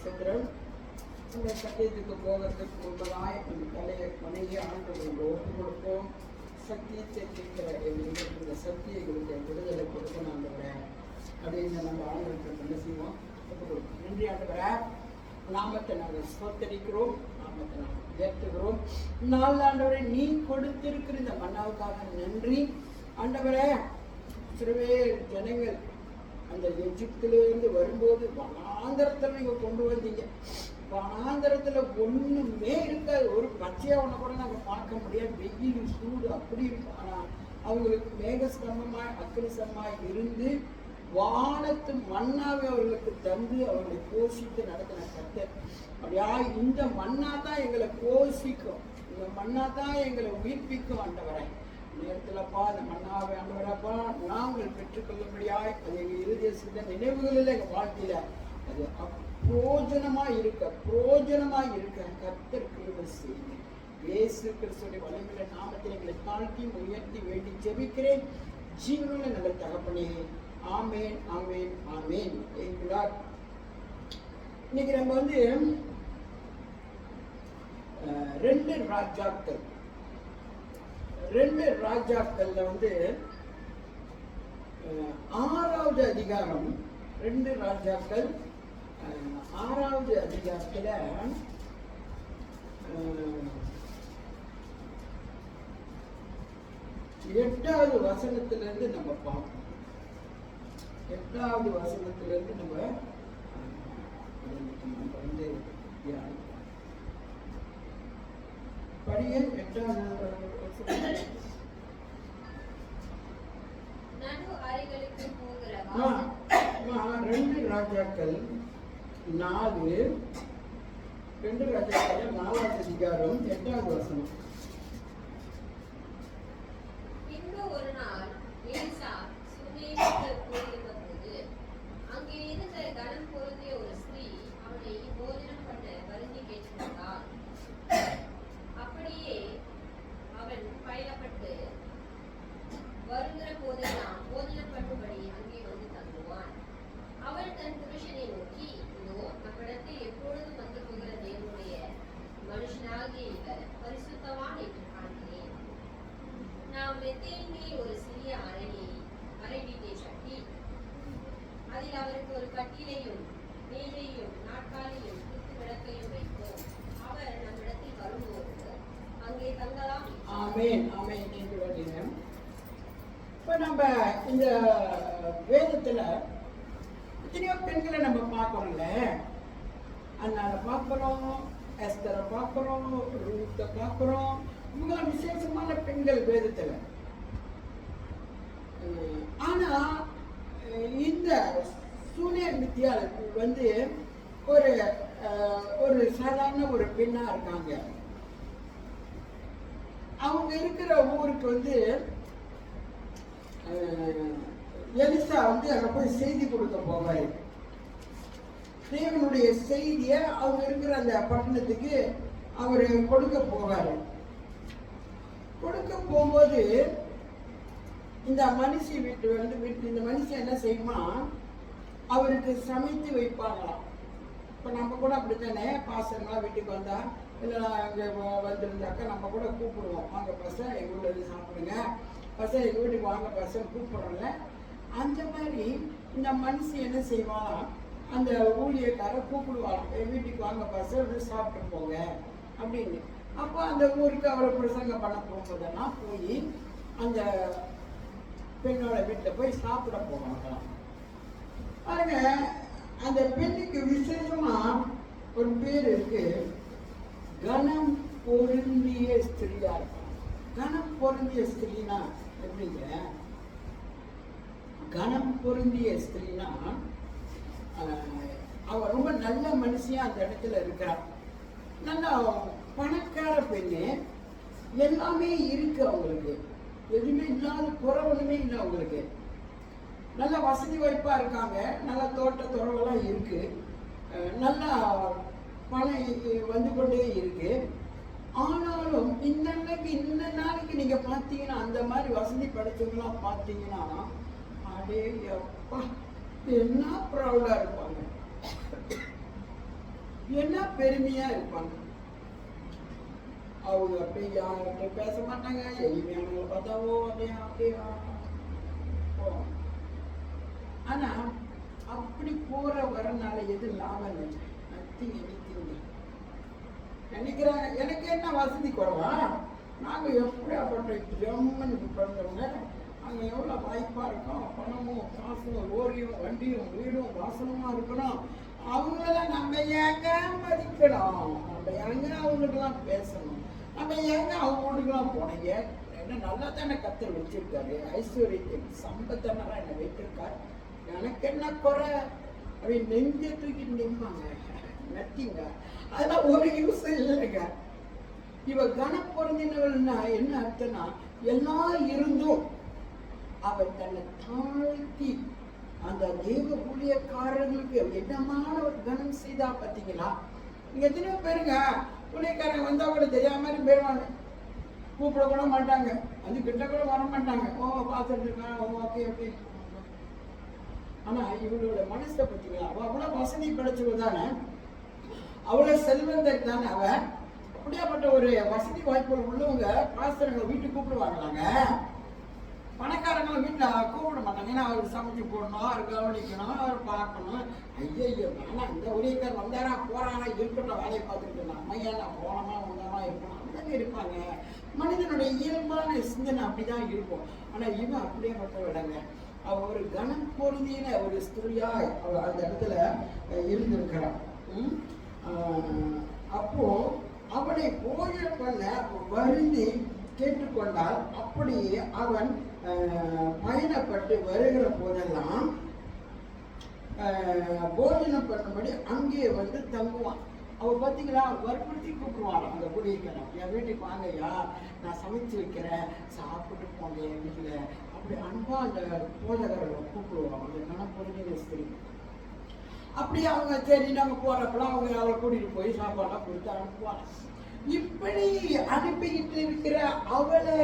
சுத்திரம். அந்த சத்தியத்துக்கு போகிறதுக்கு முன்பதாய் அந்த தலையை வணங்கி ஆண்டவர்கள் ஒப்பு கொடுப்போம். சத்தியத்தை கேட்கிற எங்களுக்கு இந்த சத்தியங்களுக்கு விடுதலை கொடுக்கணும் ஆண்டவரை அப்படின்னு நம்ம ஆண்டவர்களுக்கு என்ன செய்வோம், ஒப்பு கொடுப்போம். நன்றி ஆண்டவரை, நாமத்தை நாங்கள் ஸ்தோத்தரிக்கிறோம், நாமத்தை நாங்கள் உயர்த்துகிறோம். நாலு ஆண்டவரை நீ கொடுத்திருக்கிற இந்த மன்னாவுக்காக நன்றி ஆண்டவரை. சிறுவேர் ஜனங்கள் அந்த எஜிப்திலிருந்து வரும்போது வனாந்தரத்தில் நீங்கள் கொண்டு வந்தீங்க. வனாந்தரத்தில் ஒன்றுமே இருக்காது, ஒரு பச்சையாவனை கூட நாங்கள் பார்க்க முடியாது, வெயில் சூடு அப்படி இருக்கும். ஆனால் அவங்களுக்கு மேகஸ்தம்பமாய் அக்னிசமாய் இருந்து வானத்து மண்ணாவை அவர்களுக்கு தந்து அவர்களை போஷித்து நடத்தின கர்த்தர். அப்படியா இந்த மண்ணா தான் எங்களை போஷிக்கும், இந்த மண்ணா தான் எங்களை உயிர்ப்பிக்கும் ஆண்டவரை. நேரத்தில்ப்பா அந்த மண்ணாவை ஆண்டவரப்பா நாங்கள் பெற்றுக்கொள்ளும்படியாய் அது எங்கள் இறுதிய சிந்த நினைவுகளில் எங்கள் வாழ்க்கையில அது புரோஜனமாய் இருக்க கர்த்தர் கிருபை செய்யுங்க. இயேசு கிறிஸ்துவின் வல்லமையுள்ள நாமத்தில் எங்களை தாழ்த்தி உயர்த்தி வேண்டி ஜெபிக்கிறேன் ஜீவனுள்ள நல்ல தகப்பனே. ஆமேன் ஆமேன் ஆமேன். இன்னைக்கு நம்ம வந்து ரெண்டு ராஜாக்கள்ல வந்து 6வது அதிகாரம், 2 ராஜாக்கள் 6வது அதிகாரத்துல 8வது வசனத்திலிருந்து நம்ம பார்ப்போம். 8வது வசனத்திலிருந்து நம்ம வந்து படியன் 8வது வசனம். 2 ராஜாக்கள் 4, 2 ராஜாக்கள் 4வது அதிகாரம் 8வது வசனம். பின்பு ஒரு நாள் எலிசா சுனேமுக்கு போயிருந்தபோது அங்கே இருந்த கனம் பொருந்திய ஒரு ஸ்திரீ அவனை போஜனம் பண்ண வருந்தி கேட்டிருந்தாள். அப்படியே அவன் பயணப்பட்டு வருகிற போதெல்லாம் போஜனம் பண்ணும்படி அங்கே வந்து தங்குவான். அவள் தன் புருஷனை நோக்கி, இதோ நம்மிடத்தில் எப்பொழுதும் வந்து போகிற தேவனுடைய மனுஷனாகிய இவர் பரிசுத்தவான் என்று காண்கிறேன். நாம் மெத்தையின் மேல் ஒரு சிறிய அறை வீட்டை கட்டி அதில் அவருக்கு ஒரு கட்டிலையும் மேஜையும் நாற்காலியும் குத்து விளக்கையும் வைத்தோம். அவர் நம்மிடத்தில் வரும்போது அங்கே தங்கலாம். ஆமென் ஆமென் என்று வருகிறேன். இப்போ நம்ம இந்த வேதத்துல எத்தனையோ பெண்களை நம்ம பார்க்கறோம்ல. அண்ணாவை பார்க்குறோம், எஸ்தரை பார்க்குறோம், ரூத்தை பார்க்குறோம். இவங்களாம் விசேஷமான பெண்கள் வேதத்துல. ஆனா இந்த சூனியமித்தியால் வந்து ஒரு சாதாரண ஒரு பெண்ணா இருக்காங்க. அவங்க இருக்கிற ஊருக்கு வந்து எலிசா வந்து அங்கே போய் செய்தி கொடுக்க போவாரு. தேவனுடைய செய்தியை அவங்க இருக்கிற அந்த பட்டணத்துக்கு அவர் கொடுக்க போவாரு. கொடுக்க போகும்போது இந்த மனுஷி இந்த மனுஷன் என்ன செய்யுமா, அவருக்கு சமைத்து வைப்பாங்களாம். இப்போ நம்ம கூட அப்படித்தானே, பாசங்களாம் வீட்டுக்கு வந்தா இல்லை அங்கே வந்திருந்தாக்கா நம்ம கூட கூப்பிடுவோம், வாங்க பசங்க எங்கள் வீட்டில் சாப்பிடுங்க, பசங்க எங்கள் வீட்டுக்கு வாங்க பசங்க கூப்பிடுறோம்ல. அந்த மாதிரி இந்த மனுஷி என்ன செய்வாளாம், அந்த ஊழியக்காரை கூப்பிடுவாளாம், என் வீட்டுக்கு வாங்க பசங்க சாப்பிட்டு போங்க அப்படின்னு. அப்போ அந்த ஊருக்கு அவரை பிரசங்கம் பண்ண போகும்போதெல்லாம் போய் அந்த பெண்ணோட வீட்டில் போய் சாப்பிட போவாங்களாம். பாருங்க, அந்த பெண்ணுக்கு விசேஷமா ஒரு பேர் இருக்கு, கனம் பொருந்திய ஸ்திரீயா இருக்கும். கனம் பொருந்திய ஸ்திரீனா எப்படிங்க? கனம் பொருந்திய ஸ்திரீனா அவ ரொம்ப நல்ல மனுஷியா அந்த இடத்துல இருக்கிறான். நல்லா பணக்கார பெண்ணு, எல்லாமே இருக்கு அவங்களுக்கு, எதுவுமே இல்லாத குறை ஒண்ணுமே இல்லை அவங்களுக்கு. நல்ல வசதி வாய்ப்பா இருக்காங்க, நல்ல தோட்ட துறவெல்லாம் இருக்கு, நல்லா பணம் வந்து கொண்டே இருக்கு. ஆனாலும் இந்த நாளைக்கு நீங்க பார்த்தீங்கன்னா அந்த மாதிரி வசதி படைச்சவங்களாம் பார்த்தீங்கன்னா அடே அப்பா என்ன ப்ரௌடா இருப்பாங்க. என்ன பெருமையா இருப்பாங்க. அவங்க அப்படியே யார்கிட்ட பேச மாட்டாங்க. எளிமையானவங்களை பார்த்தாவோ அப்படியே அப்படியே போவாங்க. ஆனா அப்படி போற வரனால எது லாபம் இல்லை? Nothing anything. நினைக்கிறாங்க எனக்கு என்ன வசதி குறைவா, நாங்க எப்படியாப்பட்ட ஜெர்மன் பிறந்தவங்க, அங்க எவ்வளவு வாய்ப்பா இருக்கோம், பணமும் காசும் ஓரியும் வண்டியும் வீடும் வாசனமா இருக்கணும். அவங்களெல்லாம் நம்ம ஏங்க மதிக்கணும், நம்ம ஏங்க அவங்களுக்கெல்லாம் பேசணும், நம்ம ஏங்க அவங்களுக்கெல்லாம் போனீங்க. என்ன நல்லா தானே கத்தர் வச்சிருக்காரு, ஐஸ்வர்யத்தின் சம்பத்தனெல்லாம் என்ன வைத்திருக்காரு, எனக்கு என்ன குறை அப்படின்னு நெஞ்ச தூக்கிட்டு நிற்பாங்க. நத்திங்க. அதெல்லாம் ஒரு யூஸ் இல்லைங்க. இவ கன பொருந்தினவள்னா என்ன அர்த்தம்னா, எல்லாம் இருந்தும் அவன் தன்னை தாழ்த்தி அந்த தெய்வ ஊழியக்காரர்களுக்கு என்னமான ஒரு கனம் செய்தா பார்த்தீங்களா? இங்க எத்தனையோ பேருங்க ஊழியக்காரங்க வந்தா கூட தெரியாம மாதிரி போயிடுவாங்க, கூப்பிட கூட மாட்டாங்க, அது கிட்ட கூட வர மாட்டாங்க. ஓ பார்த்துட்டு இருக்கான், ஓ ஓகே ஓகே. ஆனா இவங்களோட மனசை பார்த்தீங்களா? அவ அவ்வளவு வசதி படைச்சவதானே, அவ்வளவு செல்வந்தர் தானே அவ. அப்படியாப்பட்ட ஒரு வசதி வாய்ப்புகள் உள்ளவங்க பாஸ்டர்களை வீட்டுக்கு கூப்பிடுவாங்களாங்க. பணக்காரங்களை வீட்டில் கூப்பிட மாட்டாங்க. ஏன்னா அவர் சமைச்சு போடணும், அவர் கவனிக்கணும், அவர் பார்க்கணும். ஐயோ ஆனா இந்த ஊழியக்கார் வந்தாரா போறாரா இருக்கட்டும், வேலையை பார்த்துட்டு அம்மையா நான் போனோமா வந்தோமா இருக்கணும், அப்படிதான் இருப்பாங்க. மனிதனுடைய இயல்பான சிந்தனை அப்படிதான் இருக்கும். ஆனா இவன் அப்படியே மட்டும் விடங்க, அவ ஒரு கனம் பொருந்தின ஒரு ஸ்திரியா அவ அந்த இடத்துல இருந்திருக்கிறான். அப்போ அவனை போஜனம் பண்ண வருந்தி கேட்டுக்கொண்டால், அப்படி அவன் பயணப்பட்டு வருகிற போதெல்லாம் போஜனம் பண்ணும்படி அங்கே வந்து தங்குவான். அவ பார்த்தீங்களா, வற்புறுத்தி கூப்பிடுவான் அந்த ஊழியக்காரன், என் வீட்டுக்கு வாங்கய்யா, நான் சமைச்சு வைக்கிறேன், சாப்பிட்டு போங்க என் வீட்டில். அப்படி அன்பா அந்த போதகர்களை கூப்பிடுவான் அந்த கணப்பொருளின ஸ்திரீ. அப்படி அவங்க சரி நாங்க போறப்பெல்லாம் அவங்க அவளை கூட்டிட்டு போய் சாப்பாடெல்லாம் கொடுத்து அனுப்புவாங்க. இப்படி அனுப்பிக்கிட்டு இருக்கிற அவளை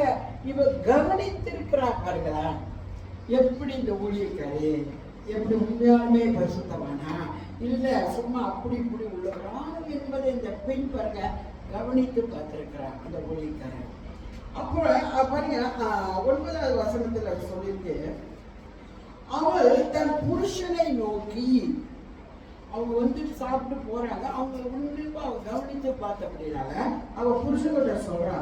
இவ கவனித்திருக்கிறா பாருங்களா. எப்படி இந்த ஊழியக்காரி எப்படி உண்மையாலுமே பரிசுத்தமானா இல்ல சும்மா அப்படி இப்படி உள்ளவரா என்பதை இந்த பெண் பாருங்க கவனித்து பார்த்திருக்கிறான் அந்த ஊழியக்காரன். அப்புறம் பாருங்க 9வது வசனத்துல சொல்லிட்டு, அவள் தன் புருஷனை நோக்கி, அவங்க வந்துட்டு சாப்பிட்டு போறாங்க, அவங்க உன்னிப்பா அவ கவனித்து பார்த்தபடினால அவ புருஷன்கிட்ட சொல்றா,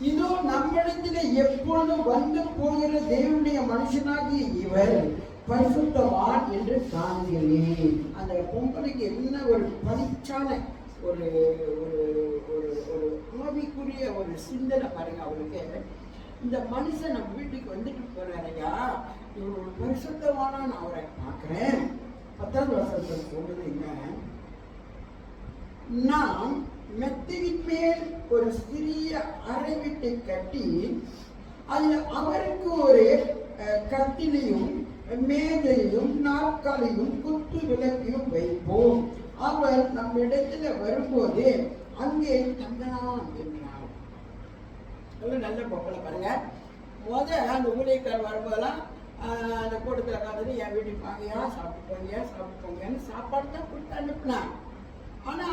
இதோ நம்மிடத்துல எப்பொழுதும் வந்து போகிற தேவனுடைய மனுஷனாகிய இவர் பரிசுத்தவான் என்று காண்கிறேன். அந்த பொம்பளைக்கு என்ன ஒரு பளிச்சான ஒரு ஒரு ஒரு ஒரு ஆவிக்குரிய ஒரு சிந்தனை பாருங்க அவளுக்கு. இந்த மனுஷன் நம்ம வீட்டுக்கு வந்துட்டு போறாரையா, இவர் ஒரு பரிசுத்தவானா நான் அவரை பார்க்கிறேன். 10வது வசனத்தில் சொல்றது என்ன, நாம் மெத்தையின் மேல் ஒரு சிறிய அறை வீட்டை கட்டி அதில் அவருக்கு ஒரு கட்டிலையும் மேதையும் நாற்காலியும் குத்து விளக்கையும் வைப்போம், அவர் நம்ம இடத்துல வரும்போது அங்கே தங்கலாம் என்றார். நல்ல பொம்பளை பாருங்க. அந்த ஊழியக்கார் வரும்போதெல்லாம் அந்த கூட்டத்தில் காத்துட்டு என் வீட்டுக்கு வாங்கயா, சாப்பிட்டுப்போங்கன்னு சாப்பாடு தான் கொடுத்து அனுப்புனான். ஆனா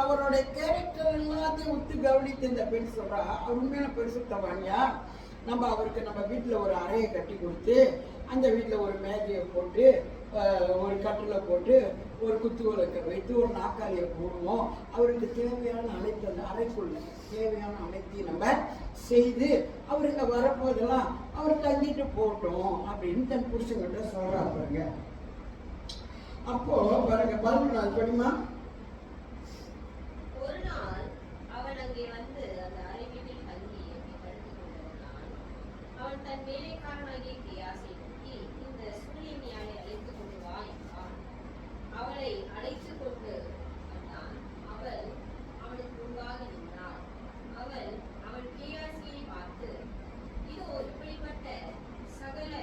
அவருடைய கேரக்டர் எல்லாத்தையும் விட்டு கவனித்து இந்த பெண் சொல்றா, அவர் உண்மையான பரிசுத்தவான்யா, நம்ம அவருக்கு நம்ம வீட்டில் ஒரு அறையை கட்டி கொடுத்து அந்த வீட்டில் ஒரு மேஜையை போட்டு ஒரு கட்டில போட்டு ஒரு குத்து விளக்கை வைத்து ஒரு நாற்காலியை போடுவோம், அவருக்கு தேவையான அனைத்து அந்த அறைக்குள்ள தேவையான அனைத்தையும் நம்ம செய்து அவருக்கு வரப்போதெல்லாம் அவர் தங்கிட்டு போட்டோம் அப்படின்னு தன் புருஷங்கிட்ட சொல்றா பாருங்க. அப்போ பாருங்க 11வது படிமா. ஒரு நாள் அவன் அங்கே வந்து அந்த அறை வீட்டில் தங்கி படுத்துக் கொண்டிருந்தான். அவன் தன் வேலைக்காரனாகிய கியாசை நோக்கி, இந்த சூரியனியாலை அழைத்துக் கொண்டு வா என்றான். அவளை அழைத்துக் கொண்டு வந்தான். அவள் அவனுக்கு முன்பாக நின்றாள். அவன் கியாசியை பார்த்து, இதோ இப்படிப்பட்ட சகல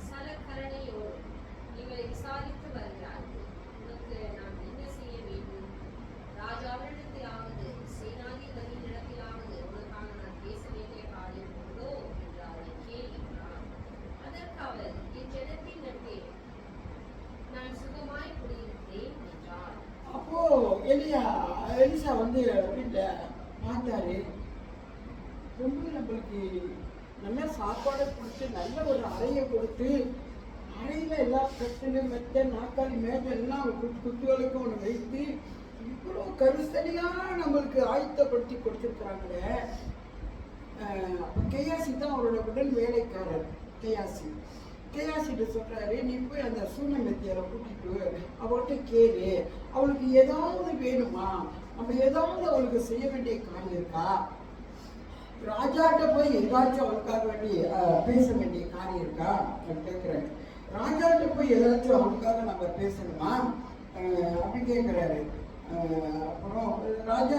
சலக்கரணையோடு இவளை விசாரித்து வருகிறார்கள், உனக்கு நான் என்ன செய்ய வேண்டும்? ராஜாவிடத்திலாவது சேனாதிபதியிடத்திலாவது உனக்காக நான் பேச வேண்டிய காரியம் உண்டோ என்று அவளை கேள்வினான். அதற்கு எலிசா வந்து வீட்டில் பார்த்தாரு, ரொம்ப நம்மளுக்கு நல்ல சாப்பாடை கொடுத்து நல்ல ஒரு அறையை கொடுத்து, அறையில் எல்லா கட்டிலும் மெத்த நாக்காளி மேஜை எல்லாம் குத்துகளுக்கு ஒன்று வைத்து இவ்வளோ கருசனையாக நம்மளுக்கு ஆயத்தப்படுத்தி கொடுத்துருக்குறாங்களே. அப்போ கேயாசி தான் அவரோட உடல் வேலைக்காரர். கேயாசிட்டு சொல்கிறாரு, நீ போய் அந்த சூனமெத்தியாரை கூட்டிட்டு அவர்கிட்ட கேளு, அவளுக்கு ஏதாவது வேணுமா, நம்ம ஏதாவது அவளுக்கு செய்ய வேண்டிய காரியம் இருக்கா, ராஜாட்ட போய் ஏதாச்சும் அவளுக்காக வேண்டி பேச வேண்டிய காரியம் இருக்கா அப்படின்னு கேட்குறாரு. ராஜாட்ட போய் ஏதாச்சும் அவளுக்காக நம்ம பேசணுமா அப்படின்னு கேட்குறாரு. அப்புறம் ராஜா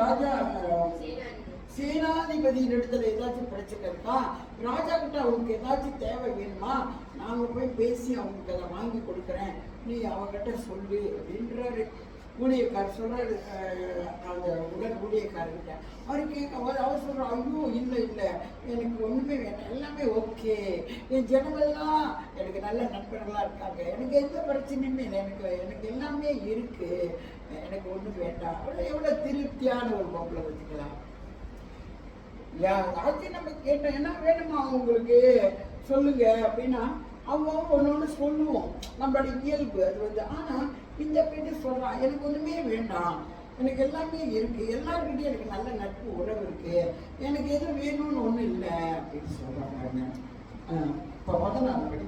ராஜா சேனாதிபதி இடத்துல ஏதாச்சும் பிரச்சனை இருக்கா, ராஜா கிட்ட அவங்களுக்கு ஏதாச்சும் தேவை வேணுமா, நாங்கள் போய் பேசி அவங்களுக்கு அதை வாங்கி கொடுக்குறேன், நீ அவங்ககிட்ட சொல்லு அப்படின்றாரு. ஊழியக்காரர் சொல்றாரு, அந்த உடல் ஊழியக்காரர்கிட்ட. அவர் கேட்க அவர் சொல்றாரு, ஐயோ இல்லை எனக்கு ஒன்றுமே வேண்டாம், எல்லாமே ஓகே, என் ஜனங்கள்லாம் எனக்கு நல்ல நண்பர்களாக இருக்காங்க, எனக்கு எந்த பிரச்சனையுமே இல்லை, எனக்கு எல்லாமே இருக்கு, எனக்கு ஒன்றும் வேண்டாம். எவ்வளோ திருப்தியான ஒரு பொம்பளை வச்சுக்கலாம். யாராச்சும் நம்ம கேட்டோம், என்ன வேணுமா உங்களுக்கு சொல்லுங்க அப்படின்னா அவங்க ஒன்று சொல்லுவோம், நம்மளோட இயல்பு அது வந்து. ஆனால் இந்த பேட்டு சொல்கிறான், எனக்கு ஒன்றுமே வேண்டாம், எனக்கு எல்லாமே இருக்குது, எல்லாருக்கிட்டையும் எனக்கு நல்ல நட்பு உறவு இருக்குது, எனக்கு எதுவும் வேணும்னு ஒன்றும் இல்லை அப்படின்னு சொல்கிறாங்க. இப்போ 14 படி.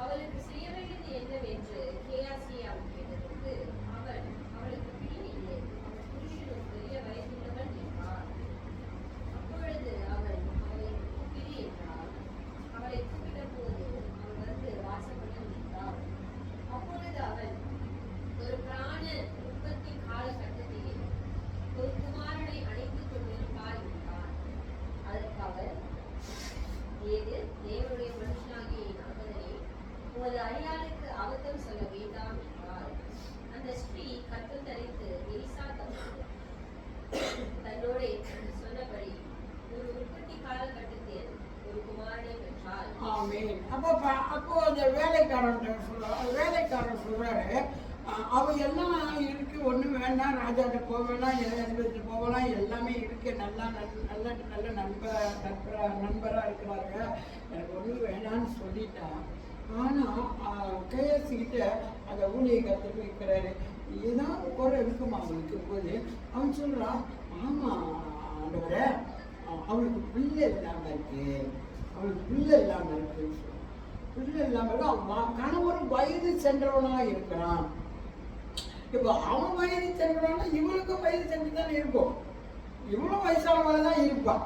அவளுக்கு செய்ய வேண்டியது என்னவென்று கேயாசியாவை கேட்டதற்கு அவன், அவளுக்கு பின் இல்லை, அவள் புருஷனும் பெரிய வயதுள்ளவன் என்றார். அப்பொழுது அவன் அவளை கூப்பிடு என்றார். அவளை கூப்பிட்ட போது அவள் வந்து வாசப்படி நின்றாள். அப்பொழுது அவன், ஒரு பிராண உற்பத்தி காலகட்டத்திலே ஒரு குமாரனை அழைத்துக் கொண்டிருப்பார் என்றார். அதற்கு அவர், ஏது தேவனுடைய மனுஷனாகிய என் அகதனே, உமது அடியாளுக்கு அபத்தம் சொல்ல வேண்டாம் என்றார். அந்த ஸ்திரீ கற்கள் தரித்து எலிசா தன்னோட சொன்னபடி ஒரு உற்பத்தி காலகட்டத்தில் ஒரு குமாரனை பெற்றாள். அப்போ அந்த வேலைக்காரன் சொல்றாரு, அவ எல்லாம் இருக்கு, ஒன்றும் வேண்டாம், ராஜாட்ட போகலாம், அதிபதிட்டு போகலாம், எல்லாமே இருக்கு, நல்ல நண்பராக இருக்கிறாங்க, எனக்கு ஒன்றும் வேணான்னு சொல்லிட்டான். ஆனால் கேஎஸ்கிட்ட அந்த ஊழியக்காரர் இருக்கிறாரு, ஏதாவது குறை இருக்குமா அவனுக்கு போது அவன் சொல்கிறான், ஆமாம் ஆண்டவரே, அவளுக்கு பிள்ளை இல்லாமல் இருக்கு, பிள்ளை இல்லாமல் அவன் கணவரும் வயது சென்றவனா இருக்கிறான். இப்போ அவன் வயது சென்றவனா, இவளுக்கும் வயது சென்று தானே இருக்கும், இவளும் வயசானவள தான் இருப்பான்.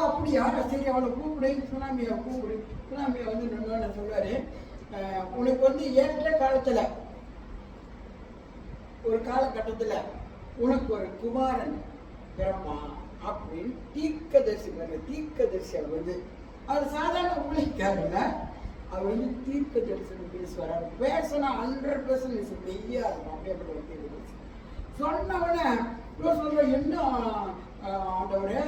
அப்படியா, சரி அவளை கூப்பிடு, சுனாமியை கூப்பிடு. சுனாமியை வந்து நின்று சொல்லுவாரு, உனக்கு வந்து ஏற்ற காலத்துல ஒரு காலகட்டத்துல உனக்கு ஒரு குமாரன் பிறப்பான் அப்படின்னு தீர்க்கதரிசி வந்து அவர் சாதாரண ஊழியக்காரங்க, அவர் வந்து தீர்க்க தரிசனம் பேசுவார். பேசினா 100% மெய்யா இருக்கும். அப்படியேப்பட்ட ஒரு தீர்க்க சொன்னவனே சொல்ற, என்ன ஆண்டவரே,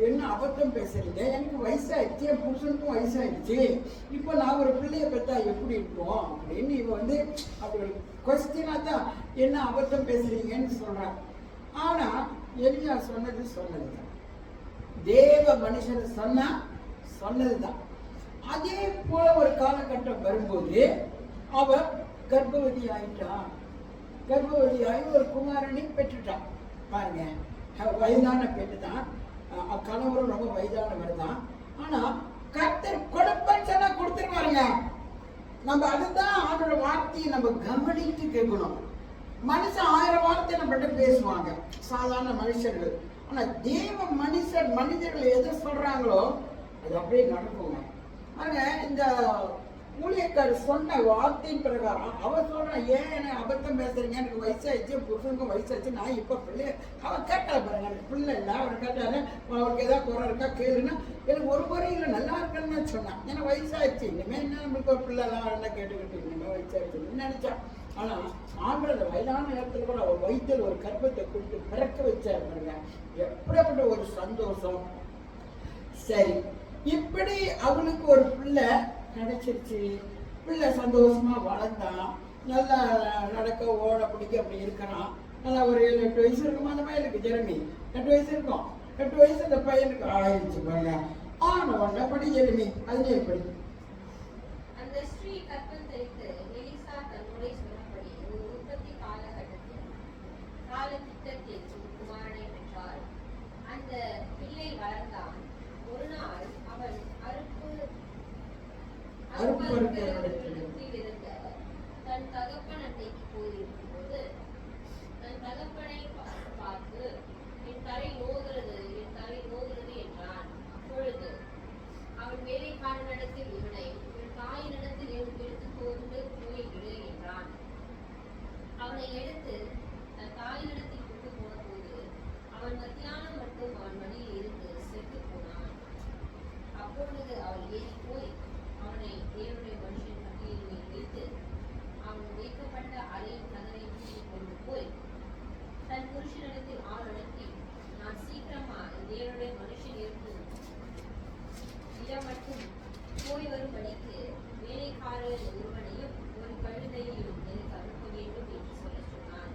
என்ன அபத்தம் பேசுறீங்க, எனக்கு வயசாயிடுச்சு, என் புருஷனுக்கும் வயசாயிடுச்சு, இப்போ நான் ஒரு பிள்ளைய பெற்றா எப்படி இருக்கும் அப்படின்னு இவன் வந்து அப்படி ஒரு கொஸ்டினாக தான் என்ன அபத்தம் பேசுறீங்கன்னு சொல்றான். ஆனா எலியா சொன்னதுதான், தேவ மனுஷன் சொன்னதுதான். அதே போல ஒரு காலகட்டம் வரும்போது அவ கர்ப்பவதி ஆயிட்டான். கர்ப்பவதியாகி ஒரு குமாரனை பெற்றுட்டான். பாருங்க, வயதான பெண்ணு தான், கணவரும் ரொம்ப வயதானவர் தான். ஆனா கர்த்தர் கொடுப்பேன்னு சொன்னா கொடுத்துருவாருங்க. நம்ம அதுதான் அவரோட வார்த்தையை நம்ம கவனித்து கேட்கணும். மனுஷன் 1000 வார்த்தை நம்மகிட்ட பேசுவாங்க, சாதாரண மனுஷர்கள். ஆனா தேவ மனிதர்கள் எதை சொல்றாங்களோ அது அப்படியே நடக்குங்க. ஆனா இந்த ஊழியக்காரர் சொன்ன வார்த்தையின் பிரகாரம் அவன் சொல்றான், ஏன் என்ன அபத்தம் பேசுறீங்க, எனக்கு வயசாயிடுச்சு, புருஷனுக்கும் வயசாயிடுச்சு, நான் இப்போ பிள்ளை அவன் கேட்கல பாருங்க, எனக்கு பிள்ளை இல்லை. அவனை கேட்டாரு, அவனுக்கு ஏதாவது குறை இருக்கா கேளுன்னா, எனக்கு ஒரு குறை இல்லை, நல்லா இருக்குன்னு சொன்னான். ஏன்னா வயசாயிடுச்சு, இனிமேல் என்ன நம்மளுக்கு ஒரு பிள்ளைலாம் என்ன கேட்டுக்கிட்டு இனிமேல் வயசாயிடுச்சுன்னு நினைச்சான். ஆனால் ஆண்டவர் வயதான நேரத்தில் கூட அவர் வயிற்றில் ஒரு கர்ப்பத்தை கொடுத்து பிறக்க வச்சாரு பாருங்க, எப்படிப்பட்ட ஒரு சந்தோஷம். சரி, இப்படி அவனுக்கு ஒரு பிள்ளை கிடைச்சிருச்சு, பிள்ளை சந்தோஷமா வளர்ந்தான். நல்லா நடக்க ஓட பிடிக்க அப்படி இருக்கிறான். நல்லா ஒரு 7-8 வயசு இருக்குமா அந்த பையனுக்கு, ஜெரமி 8 வயசு இருக்கும். 8 வயசு அந்த பையனுக்கு ஆயிடுச்சு பாருங்க. ஆன உடனே படி ஜெரமி, அதுலேயே படி. அந்த ஸ்ரீ கற்பம் தரித்து எலிசா தன்னுடைய சொன்னபடி ஒரு உற்பத்தி காலத்திட்டத்தில் குமாரனை பெற்றாள். அந்த பிள்ளை வளர்ந்தான். ஒரு நாள் அவன் அறுப்பறுக்கிறவரிடத்தில் இருந்த தன் தகப்பன் அன்னைக்கு போயிருக்கும் போது தன் தகப்பனை பார்த்து, என் தலை நோகிறது என்றான். அப்பொழுது அவன் வேலைக்காரனிடத்தில் இவனை என் தாயினிடத்தில் எடுத்துக் கொண்டு போய்விடு என்றான். அவனை எடுத்து தன் தாயினிடத்தில் கொண்டு போன போது அவன் மத்தியானம் மட்டும் அவன் மடியில் இருந்து செத்து போனான். அப்பொழுது அவள் ஏறி போய் அவனை தேவனுடைய மனுஷன் கட்டிலின் மேல் வைத்து அவன் வைக்கப்பட்ட அறையின் கதவை கொண்டு போய் தன் புருஷனிடத்தில் ஆள் அனுப்பி, நான் சீக்கிரமா தேவனுடைய மனுஷன் இருக்கும் இடம் மட்டும் போய் வரும்படிக்கு வேலைக்காரர் ஒருவனையும் ஒரு கழுதையையும் எனக்கு அனுப்ப வேண்டும் என்று சொன்னான்.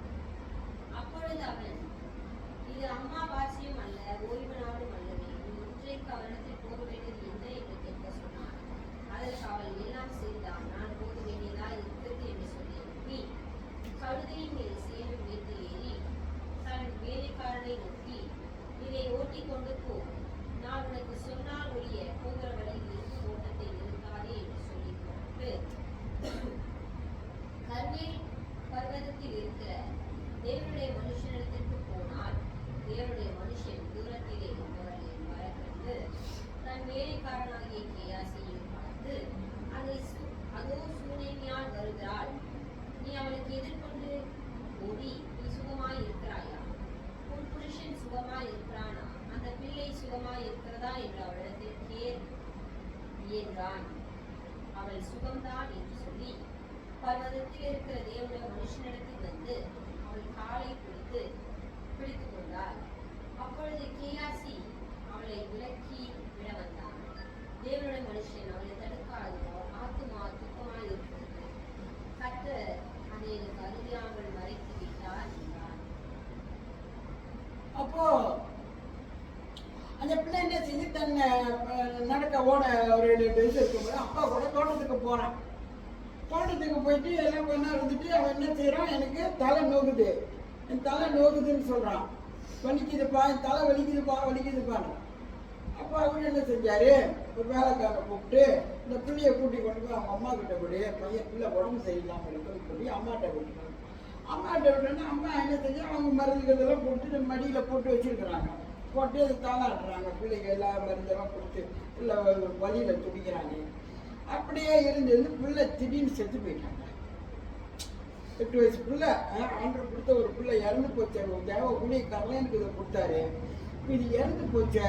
அப்பொழுது அவன், இது அம்மாவாசையும் அல்ல, ஓய்வு நாளும் அல்லவே, இன்றைக்கு அவனிடத்தில் போக வேண்டியது என்ன என்று கேட்க சொன்னான். அதற்கு அவள், எல்லாம் செய்தான், நான் போக வேண்டியதா இருக்கிறது என்று சொல்லி நீ கழுதையின் மேல் சேவம் வைத்து ஏறி தன் வேலைக்காரனை நோக்கி, இதை ஓட்டிக் கொண்டு போ, நான் உனக்கு சொன்னால் ஒழிய போகிற வழியில் இருக்கும் ஓட்டத்தை நிறுத்தாதே என்று சொல்லி கொண்டு கர்மேல் பர்வதத்தில் இருக்கிற தேவனுடைய மனுஷனிடத்திற்கு போனால், தேவனுடைய மனுஷன் தூரத்திலே அவர்களை வரக்கண்டு தன் வேலைக்காரனாகிய கேயாசியை பார்த்து, அதோ சூனேமியால் வருகிறாள், நீ அவளுக்கு எதிர்கொண்டு ஓடி, நீ சுகமாய் இருக்கிறாயா? உன் புருஷன் சுகமாய் இருக்கிறானா? அந்த பிள்ளை சுகமாய் இருக்கிறதா என்று அவளிடத்தில் என்றான். அவள் சுகம்தான் என்று சொல்லி பர்வதத்தில் இருக்கிற தேவனுடைய மனுஷனிடத்தில் வந்து அவள் காலை பிடித்து கொண்டாள். அப்பொழுது கேயாசி அவளை விலக்கி விட வந்தான். தேவனுடைய மனுஷன் அவளை தடுக்காது, அவள் ஆத்துமா துக்கமாய் இருக்கிறது, கர்த்தர் அதை எனக்கு அறியாமல் மறைத்து விட்டார் என்றான். அப்போ அந்த பிள்ளை என்ன செஞ்சு தன்னை நடக்க ஓட ஒரு 7-8 வயசு இருக்கும்போது அப்பா கூட தோட்டத்துக்கு போகிறான். தோட்டத்துக்கு போயிட்டு எல்லாம் கொஞ்ச நேரம் இருந்துட்டு அவன் என்ன செய்கிறான், எனக்கு தலை நோக்குது, என் தலை நோக்குதுன்னு சொல்கிறான். வலிக்குதுப்பா, என் தலை வலிக்குதுப்பான்னு. அப்போ அவர் என்ன செஞ்சார், ஒரு வேலைக்காரனை கூப்பிட்டு இந்த பிள்ளையை கூட்டி கொண்டு போய் அவங்க அம்மா கிட்ட போய், பையன் பிள்ளை உடம்பு சரியில்லாமல் இருக்குன்னு சொல்லி அம்மாட்ட விட்டுட்டாங்க. அம்மாட்ட விட்டோன்னா அம்மா என்ன செஞ்சு அவங்க மருந்துகளெல்லாம் போட்டு மடியில் போட்டு வச்சுருக்குறாங்க. போட்டு அது தாளாடுறாங்க. பிள்ளைங்க எல்லா மருந்தெல்லாம் கொடுத்து இல்லை வழியில் துடிக்கிறாங்க. அப்படியே இருந்து பிள்ளை திடீர்னு செத்து போயிட்டாங்க. 8 வயசு பிள்ளை, ஆண்டவர் கொடுத்த ஒரு பிள்ளை இறந்து போச்சு. தேவ ஊழியக்காரலாம் எனக்கு இதை கொடுத்தாரு. இது இறந்து போச்சு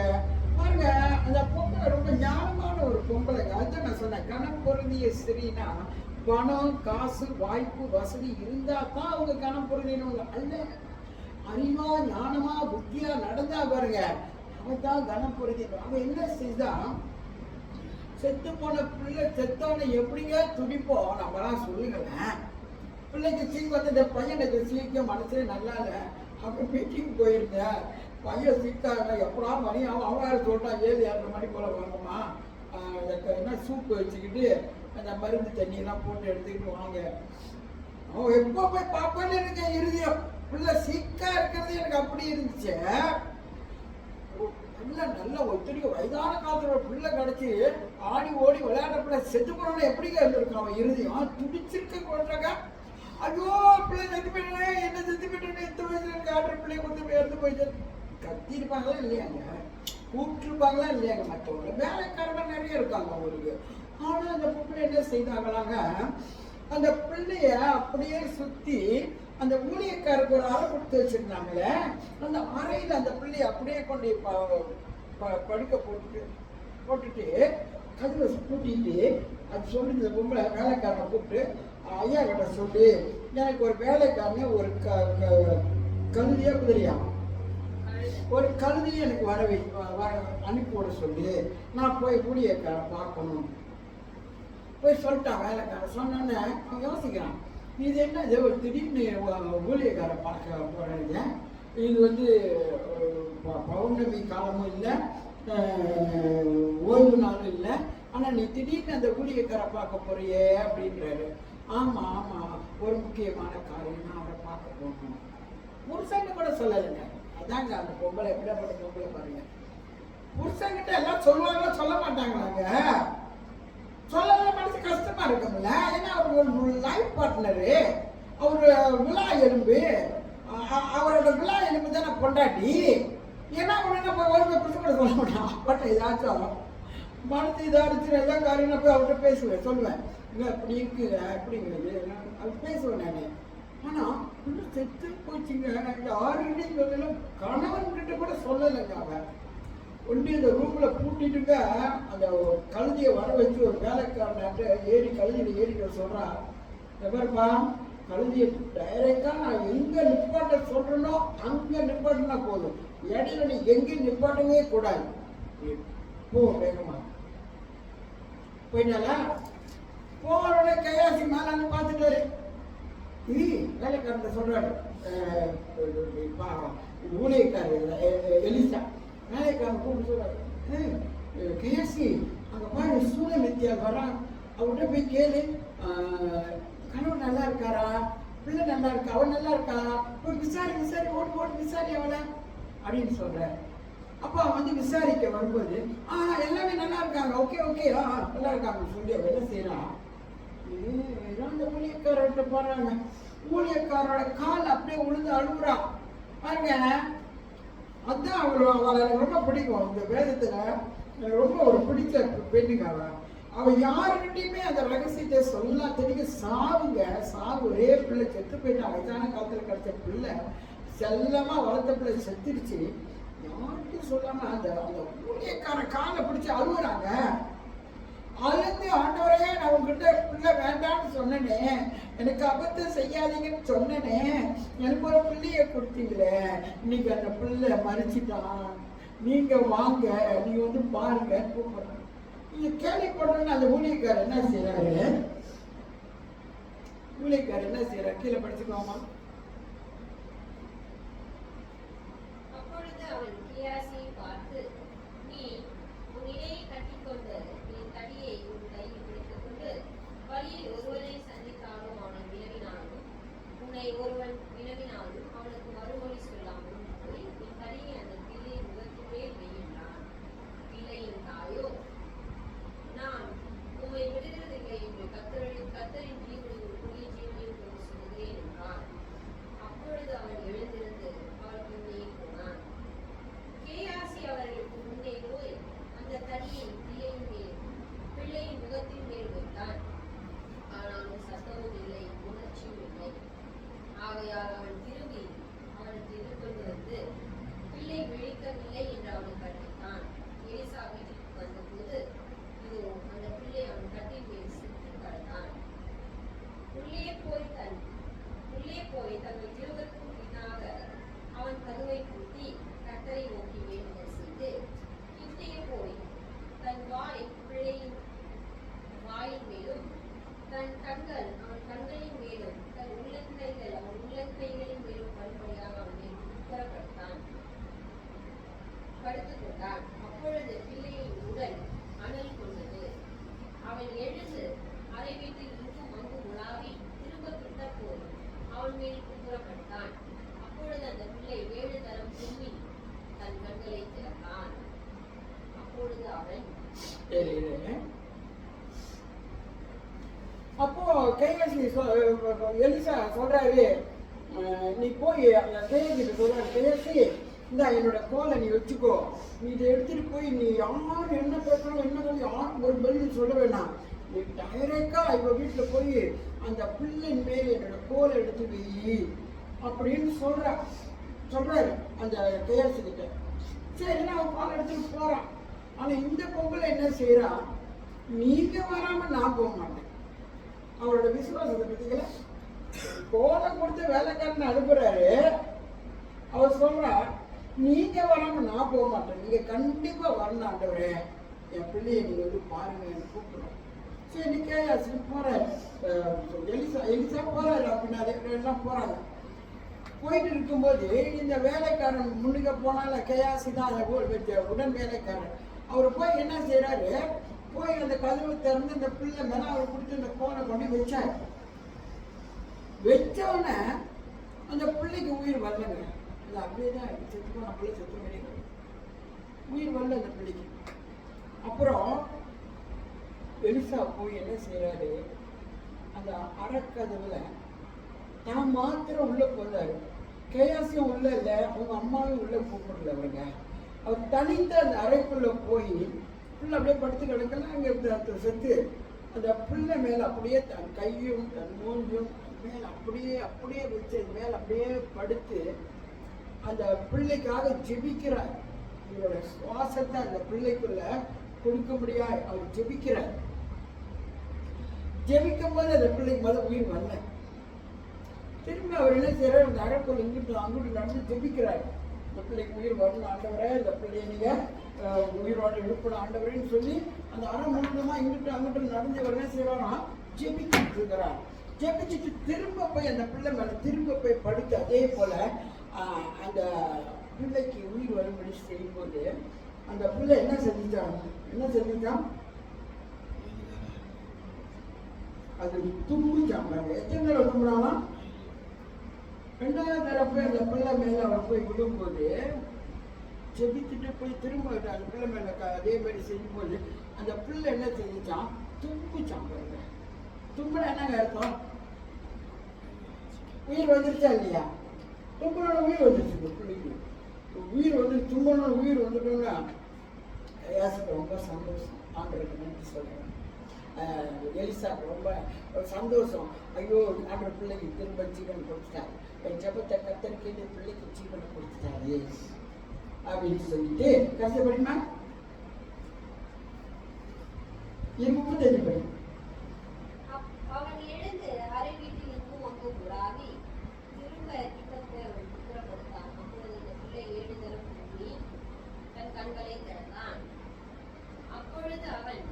பாருங்க. அந்த பொம்பளை ரொம்ப ஞானமான ஒரு பொம்பளைங்க. அதுதான் நான் சொன்னேன், கணம் பொருந்திய ஸ்திரீனா பணம், காசு, வாய்ப்பு, வசதி இருந்தா தான் அவங்க கணம் பொருந்தினவங்க அல்ல. அறிவா, ஞானமா, புத்தியா நடந்தா பாருங்க, அவன் தான் கணம் பொருந்தினவன். அவன் என்ன செய்தா, செத்து போன பிள்ளை செத்தவனை எப்படிங்க துடிப்போம் நம்மளாம் சொல்லுங்களேன். பிள்ளைக்கு சீக்கு வந்து இந்த பையனுக்கு சீக்கிரம் மனசுல நல்லா இல்லை. அப்போ மீட்டிங் போயிருந்தேன், பையன் சீக்காங்க எப்படா மணி அவன் வேறு சொல்லிட்டான் 7-8 மணி போல் வாங்கம்மா, என்ன சூப்பு வச்சுக்கிட்டு அந்த மருந்து தண்ணியெல்லாம் போட்டு எடுத்துக்கிட்டு வாங்க. அவன் எப்போ போய் பார்ப்பேன்னு எனக்கு இறுதியம் பிள்ளை சீக்கா இருக்கிறது எனக்கு அப்படி இருந்துச்சு. பிள்ளை நல்ல ஒத்துழைக்க வயதான காலத்துல ஒரு பிள்ளை கிடச்சி ஆடி ஓடி விளையாட பிள்ளை செத்து போனவன எப்படிங்க இருந்திருக்கும் அவன் இறுதியம் துடிச்சிருக்க கொண்டாங்க. ஐயோ பிள்ளை செத்து போயிட்டேன், என்ன செத்து போயிட்டேன்னு 8 வயசுல எனக்கு ஆடுற பிள்ளை கொடுத்து இறந்து போயிட்டு கத்திருப்பாங்களா இல்லையாங்க, கூப்பிட்டுருப்பாங்களா இல்லையாங்க. மற்றவங்க வேலைக்காரங்க நிறைய இருக்காங்க அவங்களுக்கு. ஆனால் அந்த பிள்ளை என்ன செய்தாங்களாங்க, அந்த பிள்ளைய அப்படியே சுற்றி அந்த ஊழியக்காருக்கு ஒரு அறை கொடுத்து வச்சிருந்தாங்களே, அந்த அறையில் அந்த பிள்ளைய அப்படியே கொண்டு படுக்க போட்டுட்டு கதவை பூட்டிட்டு அது சொல்லி இந்த பொம்பளை வேலைக்காரனை கூப்பிட்டு, ஐயா கிட்ட சொல்லி எனக்கு ஒரு வேலைக்காரனே ஒரு கழுதியா குதிரையா ஒரு கழுதியை எனக்கு அனுப்பி விட சொல்லி நான் போய் ஊழியக்காரன் பார்க்கணும் போய் சொல்லிட்டான். வேலைக்காரன் சொன்னோன்னே யோசிக்கிறான், இது என்ன இது ஒரு திடீர்னு ஊழியக்கார பார்க்க போகிறேங்க. இது வந்து பௌர்ணமி காலமும் இல்லை, ஓய்வு நாளும் இல்லை, ஆனால் நீ திடீர்னு அந்த ஊழியக்காரை பார்க்க போறியே அப்படின்றாரு. ஆமாம் ஆமாம், ஒரு முக்கியமான காரியம், நான் அவரை பார்க்க போகணும். புருஷன்னு கூட சொல்லலைங்க. அதாங்க அந்த பொம்பளை, எப்படிப்பட்ட பொம்பளை பாருங்க. புருஷன்கிட்ட எல்லாம் சொல்லுவாங்களா சொல்ல மாட்டாங்களாங்க. சொல்லலாம் மனசு கஷ்டமா இருக்கும்ல. ஏன்னா அவர் ஒரு லைஃப் பார்ட்னரு, அவர் விழா எலும்பு, அவரோட விழா எலும்பு தானே பொண்டாட்டி. ஏன்னா உடனே போய் ஒரு புருஷன் கூட சொல்ல மாட்டான். பட் ஏதாச்சும் மனசு இதாச்சு எல்லா காரியம் போய் அவர்கிட்ட பேசுவேன், சொல்லுவேன், இல்லை அப்படி இருக்குங்க அப்படிங்கிறது அது பேசுவேன் நான். ஆனால் இன்னும் செத்து போச்சுங்க. யாருக்கிட்டையும் சொல்லலாம், கணவன்கிட்ட கூட சொல்லலைங்க. அவன் ஒன்று இந்த ரூமில் பூட்டிட்டுங்க அந்த கழுதியை வர வச்சு ஒரு வேலைக்காரன்ட்டு ஏறி கழுதியில் ஏறிக்க சொல்கிறான். எவருப்பா கழுதியை டைரெக்டாக நான் எங்கே நிப்பாட்ட சொல்கிறேனோ அங்கே நிப்பாட்டினா போதும், இடையில நீ எங்கேயும் நிப்பாட்டவே கூடாது, போ வேகமா போயிட்டாலா. போனோட கையாசி மேலே பார்த்துட்டாரு. வேலைக்காரன் சொல்கிறாரு, ஊழியக்காரர் எலிசா வேலைக்காரன் கூப்பிட்டு சொல்கிறாரு, கையாசி அங்கே பாரு சூழநித்தியா வரான், அவர்கிட்ட போய் கேளு, கணவன் நல்லா இருக்காரா, பிள்ளை நல்லா இருக்கா, அவன் நல்லா இருக்கா, ஒரு விசாரி ஓட்டு விசாரி அவளை அப்படின்னு சொல்கிறார். அப்போ அவன் வந்து விசாரிக்க வரும்போது எல்லாமே நல்லா இருக்காங்க, ஓகே நல்லா இருக்காங்கன்னு சொல்லி அவன் என்ன செய்யறான், அந்த ஊழியக்காரர்கிட்ட போறாங்க. ஊழியக்காரோட கால் அப்படியே உழுந்து அழுகுறான் பாருங்க. அதுதான் அவளை எனக்கு ரொம்ப பிடிக்கும். இந்த வேதத்துல ரொம்ப ஒரு பிடிச்ச பெண்ணுங்க. அவன் யாருக்கிட்டையுமே அந்த ரகசியத்தை சொல்ல தெரியும். சாவு ஒரே பிள்ளை செத்து போயிட்டான். வயசான காலத்துல கிடைச்ச பிள்ளை, செல்லமா வளர்த்த பிள்ளை செத்துருச்சு. யாருக்கும் சொல்லாம அந்த ஊழியக்கார காலை பிடிச்சி அழுகுறாங்க. அழுந்து, ஆண்டவரே நான் உங்ககிட்ட பிள்ளை வேண்டாம்னு சொன்னனே, எனக்கு அபத்தம் செய்யாதீங்கன்னு சொன்னனே, எனக்கு ஒரு பிள்ளைய கொடுத்தீங்களே, இன்னைக்கு அந்த பிள்ளை மறிச்சிட்டான், நீங்க வாங்க, நீங்க வந்து பாருங்க கூப்பிடுறேன். நீங்க கேள்விப்படுறேன்னு அந்த ஊழியக்காரர் என்ன செய்யறாரு, கீழே படிச்சுக்கோமா. அப்பொழுது அவன் கியாசியை பார்த்து, நீ உன் இடையை கட்டிக்கொண்டு நீ தடியை உன் கையில் பிடித்துக் கொண்டு வழியில் ஒருவனை சந்தித்தாலும் அவனை வினவினாலும், உன்னை ஒருவன் வினவினாலும் அவனுக்கு மறுமொழி சொல்லாமல் போய் நீ தடியை அந்த பிள்ளை முகத்திலே வையின்றான். பிள்ளையின் தாயோ, நான் உம்மை விடுகிறதில்லை என்று கர்த்தரின் ஜீவனையும் புதிய ஜீவனையும் கொண்டு சொல்கிறேன் என்றான். அப்பொழுது அவன் எழுந்திருந்து அவர் பின்னே போனான். கேயாசி அவர்களுக்கு முன்னே போய் அந்த தடியை பிள்ளையின் முகத்தின் மேல் வைத்தான். ஆனாலும் சத்தமும் இல்லை, உணர்ச்சியும் இல்லை. ஆகையால் அவன் திரும்பி அவனுக்கு எதிர்கொண்டு வந்து பிள்ளை விழிக்கவில்லை என்று அவனுக்கு அறிவித்தான். எலிசா வீட்டுக்கு வந்தபோது இதோ அந்த பிள்ளை அவன் கட்டில் மேல் செத்து கிடந்தான். உள்ளே போய் தங்கள் இருவருக்கும் பின்னாக அவன் கதவை பூட்டி கர்த்தரை நோக்கி வேண்டுதல் செய்து, கிட்டே போய் தன் வாய் பிள்ளையின் வாயின் மேலும், தன் கண்கள் அவன் கண்களின் மேலும், தன் உள்ளங்கைகள் அவன் உள்ளங்கைகளின் மேலும் படும்படியாக அவனை படுத்துக் கொண்டான். அப்பொழுது பிள்ளையின் உடல் அனல் கொண்டது. அவன் எழுந்து அறை வீட்டில் இங்கும் அங்கும் உலாவி திரும்ப கிட்ட போய் அவன் மேல் குப்புறப்பட்டான். அப்பொழுது அந்த பிள்ளை 7 தரம் தும்மி தன் கண்களை திறந்தான். அப்பொழுது அவன் அப்போ கையாசி எலிசா சொல்றாரு, நீ போய் கையாசி சொல்றாரு, கையாசி இந்த என்னோட கோலை நீ வச்சுக்கோ, நீ இதை எடுத்துட்டு போய் நீ யாரும் என்ன பேசணும் என்ன யாரும் ஒரு பதில் சொல்ல வேணாம், நீ டைரக்டா இவ வீட்டுல போய் அந்த பிள்ளையின் மேல் என்னோட கோலை எடுத்து வை அப்படின்னு சொல்றாரு அந்த கையாசி கிட்ட. சரி அவன் கோலை எடுத்துட்டு போறான். ஆனா இந்த பொங்கலை என்ன செய்யறா, நீங்க வராம நான் போக மாட்டேன். அவரோட விசுவாசத்தை பத்திங்களா, கோலம் கொடுத்து வேலைக்காரன் அனுப்புறாரு. அவர் சொல்றா, நீங்க வராம நான் போக மாட்டேன், நீங்க கண்டிப்பா வரணும் ஆண்டவரே, என் பிள்ளைய நீங்க வந்து பாருங்க கூப்பிடுறோம். சரி கேயாசி போறாரு, எலிசா போறாரு அப்படின்னாரு, எல்லாம் போறாங்க. போயிட்டு இருக்கும்போது இந்த வேலைக்காரன் முன்னுக்க போனால கேயாசி தான் அதை உடன் வேலைக்காரன். அவர் போய் என்ன செய்யறாரு, போய் அந்த கதவை திறந்து இந்த பிள்ளை மேல அவர் கொடுத்து இந்த கோனை கொண்டு வச்சாரு. வச்சோடனே அந்த பிள்ளைக்கு உயிர் வரலங்க. அது அப்படியே தான் செத்து போன பிள்ளை செத்து கிடையாது, உயிர் வரல அந்த பிள்ளைக்கு. அப்புறம் எலிசா போய் என்ன செய்யறாரு, அந்த அறக்கதவுல நான் மாத்திரம் உள்ள போறாரு, கேயாசியும் உள்ள இல்லை, அவங்க அம்மாவும் உள்ள கூப்பிடல. அவருங்க அவர் தனித்த அந்த அறைக்குள்ள போய் பிள்ளை அப்படியே படுத்து கிடக்கலாம். அங்கே செத்து அந்த பிள்ளை மேல அப்படியே தன் கையும் தன் மூஞ்சும் மேல அப்படியே அப்படியே வச்சு மேல அப்படியே படுத்து அந்த பிள்ளைக்காக ஜெபிக்கிறார். இவரோட சுவாசத்தை அந்த பிள்ளைக்குள்ள கொடுக்க முடியாது அவர் ஜெபிக்கிறார். ஜெபிக்கும் போது அந்த பிள்ளைக்கு முதல் உயிர் வரல. திரும்ப அவர் என்ன செய்யறாரு, அந்த அறைக்குள்ள இங்கிட்டு அங்கிட்டு நடந்து ஜெபிக்கிறார். இந்த பிள்ளைக்கு உயிர் வரணும் ஆண்டவரே, இந்த பிள்ளைய நீங்க உயிரோடு எழுப்பணும் ஆண்டவரேன்னு சொல்லி அந்த அரை முழுமா இங்கிட்டு அங்கிட்டு நடந்து அவர் என்ன செய்யறாரா, ஜெபிச்சுட்டு இருக்கிறார். ஜெபிச்சுட்டு திரும்ப போய் அந்த பிள்ளை மேல திரும்ப போய் படுத்து அதே போல அந்த பிள்ளைக்கு உயிர் வரும்படி செய்யும்போது அந்த பிள்ளை என்ன செஞ்சுட்டான், அது தும்பிச்சான். எத்தனை தடவை தும்பினாலும் ரெண்டாவது தடவை அந்த பிள்ளை மேல அவர் போய் விடும்போது ஜெபித்துட்டு போய் திரும்ப அந்த பிள்ளை மேல அதே மாதிரி செய்யும் போது அந்த பிள்ளை என்ன செஞ்சுச்சான், தும்பிச்சான். பாருங்க, தும்புனா என்னங்க அர்த்தம், உயிர் வந்துருச்சா இல்லையா? தும்பனோட உயிர் வந்துருச்சு பிள்ளைக்கு, உயிர் வந்து தும்பனோட உயிர் வந்துட்டோம்னா ஏசுக்கு ரொம்ப சந்தோஷம். ஆண்டவருக்கு நன்றி சொல்றேன். எலிசாக்கு ரொம்ப சந்தோஷம். ஐயோ ஆண்டவர் பிள்ளைக்கு திரும்ப ஜீவன் கொடுத்துட்டாரு, என் ஜபத்தை கத்தரிக்கை பிள்ளைக்கு ஜீவனை கொடுத்துட்டாரு அப்படின்னு சொல்லிட்டு கஷ்டப்படுமா 35 படி. அவன் எழுந்து அறை வீட்டில் இருக்கும் அங்கு உலாவி திரும்ப கிட்டத்தை புறப்படுத்தான். அப்பொழுது இந்த பிள்ளை 7 தரம் கூடி தன் கண்களை திறந்தான். அப்பொழுது அவன்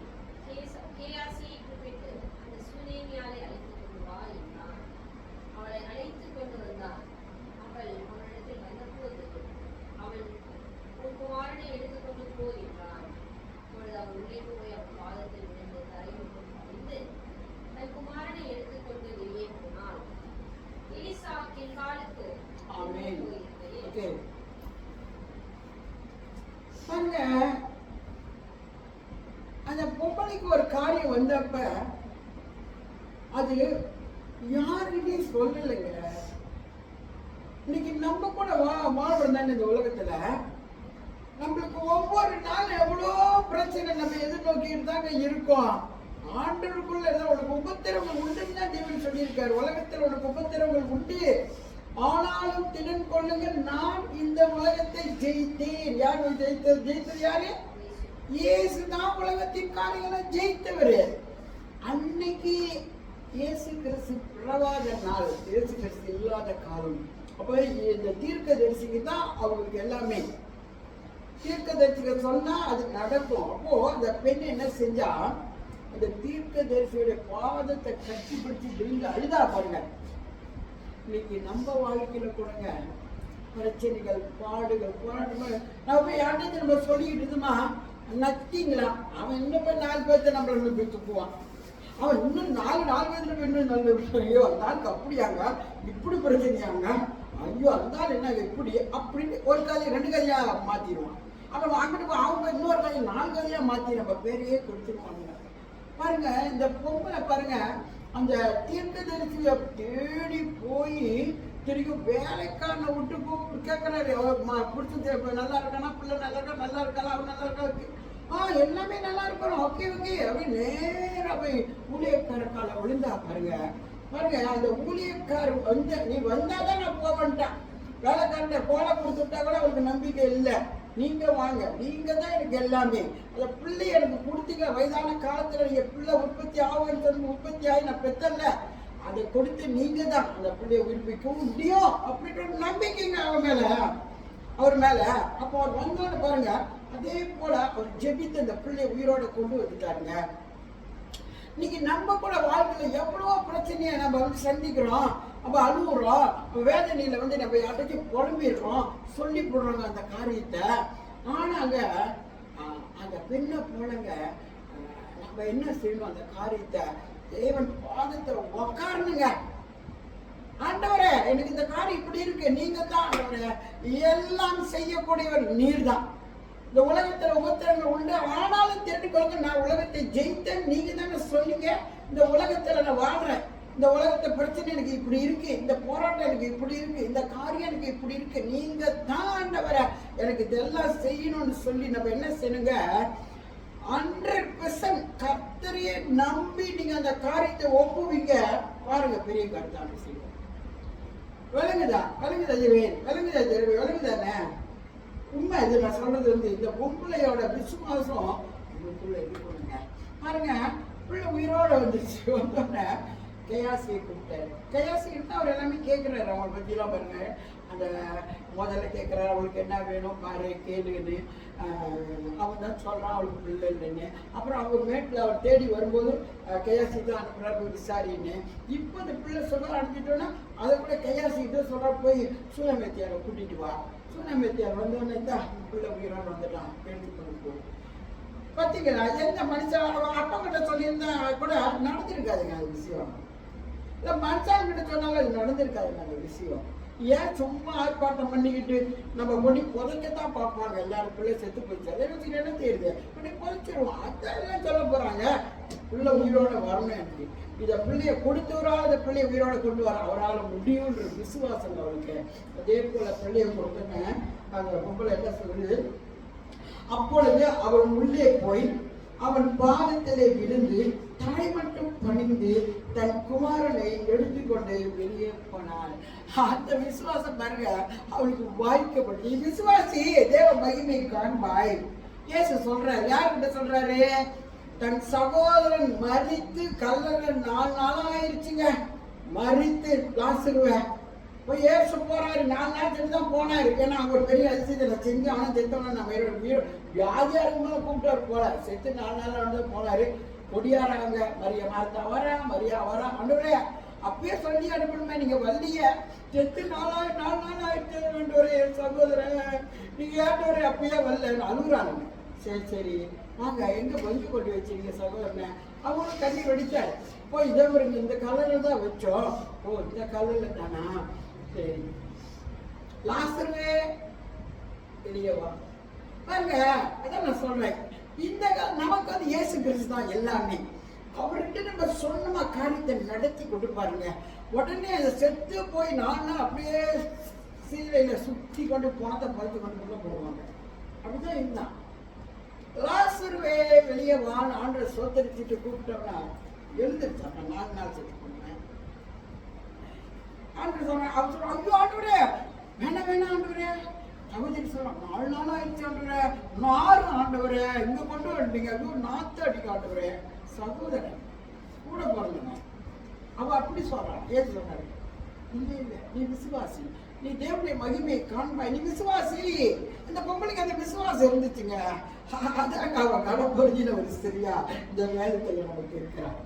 கேயாசியை கூப்பிட்டு அந்த சுனேமியாலை அழைத்துக் கொண்டு வா என்றான். அவளை அழைத்துக் கொண்டு வந்தான். அவள் அவனிடத்தில் வந்தபோது அவன் உன் குமாரனை எடுத்துக்கொண்டு போ என்றான். அப்பொழுது அவன் உள்ளே போய் அவன் பாதத்தில் விழுந்து தரையில் பணிந்து தன் குமாரனை எடுத்துக்கொண்டு வெளியே போனான். எலிசா கில்காலுக்கு போயிருக்கையில் அந்த பொம்பளைக்கு ஒரு காரியம் வந்தப்ப அது யாருக்கிட்டையும் சொல்லலைங்க. இன்னைக்கு நம்ம கூட வாழ்றோம் தானே இந்த உலகத்துல. நம்மளுக்கு ஒவ்வொரு நாள் எவ்வளோ பிரச்சனை நம்ம எதிர்நோக்கிட்டு தாங்க இருக்கோம். ஆண்டவருக்குள்ள உனக்கு உபத்திரவங்கள் உண்டுன்னு தான் தேவன் சொல்லியிருக்காரு. உலகத்தில் உனக்கு உபத்திரவங்கள் உண்டு, ஆனாலும் திடன் கொள்ளுங்கள், நான் இந்த உலகத்தை ஜெயித்தேன். யார் ஜெயித்தது யாரு? இயேசு தான் உலகத்தின் காரியங்களை ஜெயித்தவர். அன்னைக்கு இயேசு கிறிஸ்து பிறவாத நாள், இயேசு கிறிஸ்து இல்லாத காலம். அப்போ இந்த தீர்க்க தரிசிக்கு தான் அவங்களுக்கு எல்லாமே. தீர்க்க தரிசிகள் சொன்னா அது நடக்கும். அப்போ அந்த பெண் என்ன செஞ்சா, அந்த தீர்க்க தரிசியுடைய பாதத்தை கட்டிப்பிடிச்சு விழுந்து அழுதா. பாருங்க, இன்னைக்கு நம்ம வாழ்க்கையில கூடங்க பிரச்சனைகள், பாடுகள், போராட்டங்கள் நான் போய் யார்கிட்ட நம்ம சொல்லிக்கிட்டு இருந்தோமா, நத்திங்களா அவன் இன்னும் போய் 4 பேர்த்த நம்மள போய் துப்புவான். அவன் இன்னும் 4 பேர்த்துல போய் இன்னும் நல்ல விஷயம். ஐயோ அந்த ஆளுக்கு அப்படியாங்க, இப்படி பிரச்சனையாங்க, ஐயோ அந்த ஆள் என்ன எப்படி அப்படின்னு ஒரு கதையை 2 கதையா மாத்திடுவான். அப்புறம் அங்கிட்டு அவங்க இன்னொரு கதையை 4 கதையா மாத்தி நம்ம பேரையே கொடுத்துருவாங்க. பாருங்க, இந்த பொம்பளை பாருங்க, அந்த தீர்க்கதரிசியை தேடி போய் தெரியும் வேலைக்காரனை விட்டு கூப்பிட்டு கேட்கறாரு, பிடிச்சி நல்லா இருக்கானா, பிள்ளை நல்லா இருக்கா, நல்லா இருக்காளா, அவன் நல்லா இருக்கா, எல்லாமே நல்லா இருக்கணும், ஓகே ஓகே அப்படின்னு நேரா போய் ஊழியக்கார காலை விழுந்தா. பாருங்க பாருங்க, அந்த ஊழியக்கார் வந்து நீ வந்தாதான் நான் போவேன்ட்டான். வேலைக்காரன் கோலை கொடுத்துட்டா கூட அவருக்கு நம்பிக்கை இல்லை. நீங்க வாங்க, நீங்க தான் எனக்கு எல்லாமே. அந்த பிள்ளை எனக்கு கொடுத்தீங்க, வயதான காலத்துல நீங்க பிள்ளை உற்பத்தி ஆகுன்னு உற்பத்தி ஆகி நான் பெத்தல்ல, அதை கொடுத்து நீங்க தான் அந்த பிள்ளைய உயிர்ப்பிக்க முடியும் அப்படின்ற நம்பிக்கைங்க அவர் மேல. அப்போ அவர் வந்தோன்னு பாருங்க, அதே போல அவர் ஜெபித்து அந்த பிள்ளைய உயிரோட கொண்டு வந்துட்டாருங்க. இன்னைக்கு நம்ம கூட வாழ்க்கையில எவ்வளவோ பிரச்சனையை நம்ம வந்து சந்திக்கிறோம், நம்ம அழுகுறோம், வேதனையில வந்து நம்ம யார்கிட்டையும் புலம்பிடுறோம், சொல்லி போடுறாங்க அந்த காரியத்தை. ஆனாங்க அந்த பெண்ணை போலங்க நம்ம என்ன செய்யணும், அந்த காரியத்தை தேவன் பாதத்தை உக்காரணுங்க. ஆண்டவரே எனக்கு இந்த காரியம் இப்படி இருக்கு, நீங்க தான் ஆண்டவரே எல்லாம் செய்யக்கூடியவர், நீர் தான். இந்த உலகத்துல உபத்திரங்கள் உண்டு, ஆனாலும் தெரிஞ்சுக்கொள்ளுங்க, நான் உலகத்தை ஜெயித்தேன், நீங்க தானே சொன்னீங்க. இந்த உலகத்துல நான் வாழ்றேன், இந்த உலகத்தை பிரச்சனை எனக்கு இப்படி இருக்கு, இந்த போராட்டம் எனக்கு இப்படி இருக்கு, இந்த காரியம் எனக்கு இப்படி இருக்கு, நீங்க தான் ஆண்டவரே எனக்கு இதெல்லாம் செய்யணும்னு சொல்லி நம்ம என்ன செய்யணுங்க, 100% கர்த்தரையே நம்பி நீங்க அந்த காரியத்தை ஒப்புவீங்க. பாருங்க, பெரிய கர்த்தான செய்வோம். விளங்குதா விளங்குதானே? உண்மை இது. நான் சொல்றது வந்து இந்த பொம்பளையோட விசுவாசம் உங்களுக்குள்ள இருக்குங்க. பாருங்க, பிள்ளை உயிரோட வந்துருச்சு. வந்தோடனே கையாசியை கூப்பிட்டாரு. கையாசி இருந்தா அவர் எல்லாமே கேட்கிறாரு, அவங்களை பத்திலாம் பாருங்க. அந்த முதல்ல கேட்கிறாரு, அவளுக்கு என்ன வேணும் பாரு கேளுன்னு. அவன் தான் சொல்றான் அவளுக்கு பிள்ளை இல்லைன்னு. அப்புறம் அவங்க மேட்டில் அவர் தேடி வரும்போது கையாசி தான் அனுப்புறா போய் விசாரின்னு. இப்போ அந்த பிள்ளை சொல்ல அனுப்பிட்டோன்னா அதை கூட கையாசி தான் சொல்றா போய் சூனமேத்தியாரை கூட்டிட்டு வா. சூனமேத்தியார் வந்தோடனே தான் பிள்ளை உயிரோட வந்துட்டான், எடுத்துக்கொண்டு போ. பார்த்தீங்களா, எந்த மனுஷன் அப்பா கிட்ட சொல்லியிருந்தா கூட நடந்திருக்காதுங்க அந்த விஷயம். இல்லை மனுஷாங்கிட்ட சொன்னாலும் அது நடந்திருக்காதுங்க அந்த விஷயம். ஏன் சும்மா ஆர்ப்பாட்டம் பண்ணிக்கிட்டு நம்ம கொண்டு புதைக்கத்தான் பார்ப்பாங்க. எல்லாரும் பிள்ளை செத்து போச்சு, அதை வச்சு என்ன தெரியுது, இப்படி புதைச்சிருவோம். அதெல்லாம் சொல்ல போறாங்க. பிள்ளை உயிரோட வரணும் எனக்கு, இதை பிள்ளைய கொடுத்தவரால் இந்த பிள்ளைய உயிரோட கொண்டு வர அவரால் முடியும்ன்ற விசுவாசம் அவளுக்கு. அதே போல பிள்ளைய கொடுத்தன அந்த பொம்பளை என்ன சொல்லுது, அப்பொழுது அவன் உள்ளே போய் அவன் பாதத்திலே விழுந்து தலை மட்டும் பணிந்து தன் குமாரனை எடுத்துக்கொண்டு வெளியே போனாள். அந்த விசுவாசம் பாருங்க அவளுக்கு வாய்க்கப்பட்டு, விசுவாசி தேவ மகிமை காண்பாய். இயேசு சொல்றாரு, யார்கிட்ட சொல்றாரு, தன் சகோதரன் மரித்து கல்லறை 4 நாளா ஆயிடுச்சுங்க. மரித்து லாசருவேன் போய் ஏசு போறாரு, 4 நாள் சென்று தான் போனாரு. ஏன்னா அவங்க ஒரு பெரிய அதிசயத்தை செஞ்சு அவனை செத்தவன நம்ம வியாதியா இருக்கும்போது கூப்பிட்டாரு போல. செத்து 4 நாள் வந்து போனாரு. கொடியாராங்க மரியா மார்த்தா வரா, மரியா வரா. ஆண்டவரே அப்பயே சொல்லி அனுப்பணுமே, நீங்க வள்ளிய செத்து 4 நாள் ஆயிடுச்சு ஆண்டவரே, சகோதரன் நீங்க ஆண்டவரே அப்பயே வரல அழுகுறானுங்க. சரி வாங்க, எங்க பஞ்சு கொண்டு வச்சிருக்கீங்க சகோதரனை. அவங்களும் கண்ணீர் வெடிச்சாரு. போய் இதே இந்த கலரில் தான் வச்சோம். ஓ இந்த கலரில் தானா, சரி லாசருவே வெளியே வா. பாருங்க, அதான் நான் சொல்றேன், இந்த நமக்கு வந்து இயேசு கிறிஸ்து தான் எல்லாமே. அவர்கிட்ட நம்ம சொன்னமா காரியத்தை நடத்தி கொடுப்பாருங்க. உடனே அதை செத்து போய் 4 நாள் அப்படியே சீலையில சுத்தி கொண்டு பணத்தை பறித்து கொண்டு போடுவாங்க. அப்படிதான் இருந்தான். லாசருவே வெளியே வான் ஆண்டு சோத்தரிச்சுட்டு கூப்பிட்டோம்னா எழுந்திருச்சாங்க. 4 நாள் செத்து போனேன் ஆண்டு சொன்னேன். அவர் சொல்ற, ஐயோ ஆண்டவரே வேணாம் ஆண்டவரே. சகோதரி சொல்றான், 4 நாள் ஆயிடுச்சு ஆண்டவரே, 4 ஆண்டவரே இங்க கொண்டு வந்துட்டீங்க, ஐயோ நாத்து அடிக்க ஆண்டவரே. சகோதரன் கூட பிறந்தவன் அவ அப்படி சொல்றான். ஏது சொன்னாரு, இல்ல நீ விசுவாசி, நீ தேவனுடைய மகிமையை காண்பாய், நீ விசுவாசி. இந்த பொம்பளைக்கு அந்த விசுவாசம் இருந்துச்சுங்க. அதாங்க அவ கடவுளின ஒரு சரியா இந்த வேதத்துல நமக்கு இருக்கிறான்.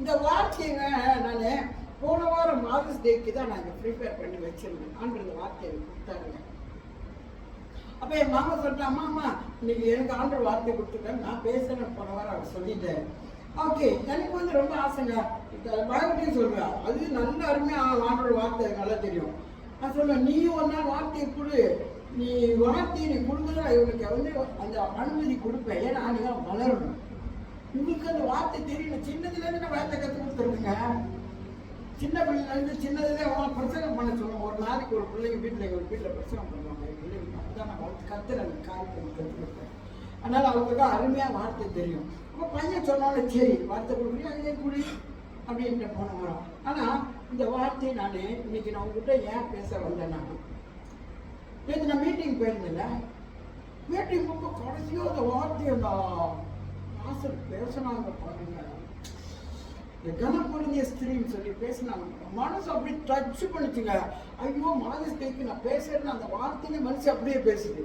இந்த வார்த்தைங்க நானு போன வாரம் மாதர்ஸ் டேக்கு தான் நான் ப்ரிப்பேர் பண்ணி வச்சிருந்தேன். ஆண்டு இந்த வார்த்தையை கொடுத்தாருங்க. அப்ப என் மாமா சொல்லிட்டேன், அம்மா இன்னைக்கு எனக்கு ஆண்டு வார்த்தை கொடுத்துட்டேன், நான் பேசுறேன். போன வாரம் அவர் சொல்லிட்டேன். ஓகே, எனக்கு வந்து ரொம்ப ஆசைங்க. பயப்பட்டையும் சொல்றேன், அது நல்ல அருமையா ஆண்டோட வார்த்தை நல்லா தெரியும். நான் சொல்லுவேன், நீ ஒரு நாள் வார்த்தையை கொடு, நீ வார்த்தையை நீ கொடுக்குறா இவனுக்கு வந்து அந்த அனுமதி கொடுப்பேன். ஏன்னா நீங்க வளரணும், உங்களுக்கு அந்த வார்த்தை தெரியணும். சின்னதுல இருந்து நான் வார்த்தை கற்றுக் கொடுத்துருக்குங்க. சின்ன பிள்ளைலேருந்து சின்னதுல அவன் பிரசங்கம் பண்ண சொல்லுவோம். ஒரு நாளைக்கு ஒரு பிள்ளைங்க வீட்டில் பிரசங்கம் பண்ணுவாங்க. பிள்ளைங்க அதுதான் நான் கத்துற அந்த காரியத்தை கற்றுக் கொடுப்பேன். அதனால அவங்களுக்கு அருமையாக வார்த்தை தெரியும். அப்போ பையன் சொன்னாலும் சரி வார்த்தை கொடுக்குறீங்க, அதே குடி அப்படின்ட்டு போன வரோம். ஆனால் இந்த வார்த்தையை நான் இன்னைக்கு நான் உங்ககிட்ட ஏன் பேச வந்தேன்னா, நேற்று நான் மீட்டிங் போயிருந்தேன்ல, மீட்டிங் ரொம்ப கடைசியாக அந்த வார்த்தையை ஆசர் பேசினாங்க பாருங்க. இந்த கனப்பொருந்திய ஸ்திரீன்னு சொல்லி பேசினாங்க. மனசு அப்படி டச் பண்ணிச்சுங்க. ஐயோ மாதஸ்தேக்கு நான் பேசுறேன்னு அந்த வார்த்தையில மனசு அப்படியே பேசுது.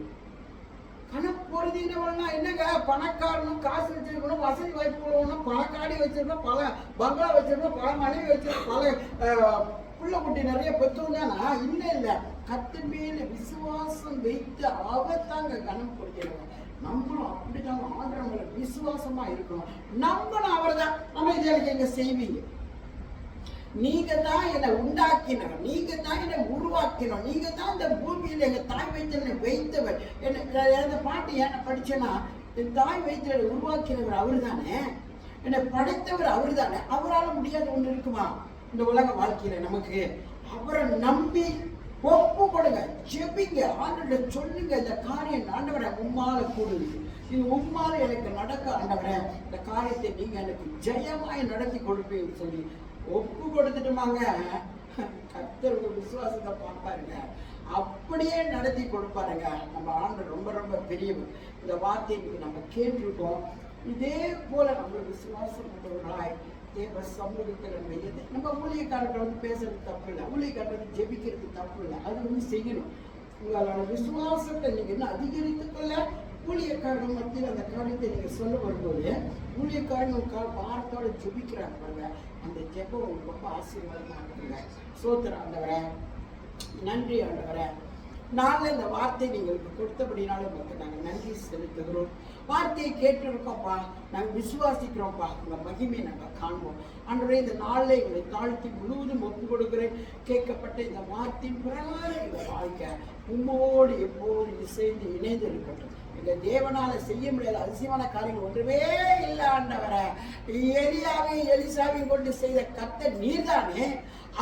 கணப்பொருதினவள்னா என்னங்க? பணக்காரனும் காசு வச்சிருக்கணும், வசதி வாய்ப்பு உள்ளவனும், பல காடி வச்சிருக்கணும், பல பங்களா வச்சிருக்கணும், பல மனைவி வச்சிருக்கணும், பல புள்ள குட்டி நிறைய பெற்றோம்னா இல்ல. கர்த்தர் மேல விசுவாசம் வைத்து அவர் தாங்க கணம் பொருதினவன். நம்மளும் அப்படித்தாங்க ஆண்டவர் மேல விசுவாசமா இருக்கணும். நம்மளும் அவர் தான் அமைதியாக எங்க செய்வீங்க. நீங்க தான் என்னை உண்டாக்கினவர், நீங்க தான் என்னை உருவாக்கினவர், நீங்க தான் இந்த பூமியில் எங்க தாய் வயிற்றில் வைத்தவர். என்ன பாட்டு ஏன்னா படிச்சேன்னா, என் தாய் வயிற்றில் உருவாக்கினவர் அவரு தானே, என்னை படைத்தவர் அவரு தானே. அவரால் முடியாத ஒண்ணு இருக்குமா இந்த உலக வாழ்க்கையில நமக்கு? அவரை நம்பி ஒப்பு கொடுங்க, ஜெபிங்க, ஆண்டவரை சொல்லுங்க, இந்த காரியம் ஆண்டவரை உம்மால கூடுது, இது உம்மால எனக்கு நடக்க ஆண்டவரை, இந்த காரியத்தை நீங்க எனக்கு ஜெயமாய் நடத்தி கொடுப்பீங்கன்னு சொல்லி ஒப்பு கொடுத்துட்டுமாங்க. கர்த்தர் விசுவாசத்தை பார்ப்பாருங்க, அப்படியே நடத்தி கொடுப்பாருங்க. நம்ம ஆண்டவர் ரொம்ப ரொம்ப பெரியவர். இந்த வார்த்தைக்கு நம்ம கேட்டிருக்கோம். இதே போல நம்ம விசுவாசம் உள்ளவர்களாய் தேவ சமூகத்தில் நம்ம ஊழியக்காரர்கள் பேசுறது தப்பு இல்லை, ஊழியக்காரர்கள் ஜெபிக்கிறது தப்பு இல்லை, அது செய்யணும். உங்களோட விசுவாசத்தை நீங்க இன்னும் அதிகரித்துக் கொள்ள ஊழியக்காரர்கள் மத்தியில் அந்த காரியத்தை நீங்க சொல்ல வரும்போது ஊழியக்காரங்க பாரத்தோட ஜெபிக்கிறாங்க பாருங்க, அந்த ஜெபம் உங்களுக்கு ரொம்ப ஆசீர்வாதமா இருக்குங்க. சோத்திர ஆண்டவரே, நன்றி ஆண்டவரே, நாங்கள் இந்த வார்த்தை நீங்களுக்கு கொடுத்தபடினாலும் உங்களுக்கு நாங்கள் நன்றி செலுத்துகிறோம். வார்த்தையை கேட்டிருக்கோம்ப்பா, நாங்கள் விசுவாசிக்கிறோம்ப்பா, உங்க மகிமையை நாங்கள் காண்போம். ஆண்டவரே, இந்த நாளில் எங்களை தாழ்த்தி முழுவதும் ஒப்பு கொடுக்கிறேன். கேட்கப்பட்ட இந்த வார்த்தையின் பிரகாரம் எங்கள் வாழ்க்கை உம்மோடு எப்போது சேர்ந்து இணைந்து இருக்கட்டும். எங்க தேவனால செய்ய முடியாத அதிசயமான காரியங்கள் ஒன்றுமே இல்லை ஆண்டவரை. எலிசாவையும் கொண்டு செய்த கர்த்தர் நீர்தானே,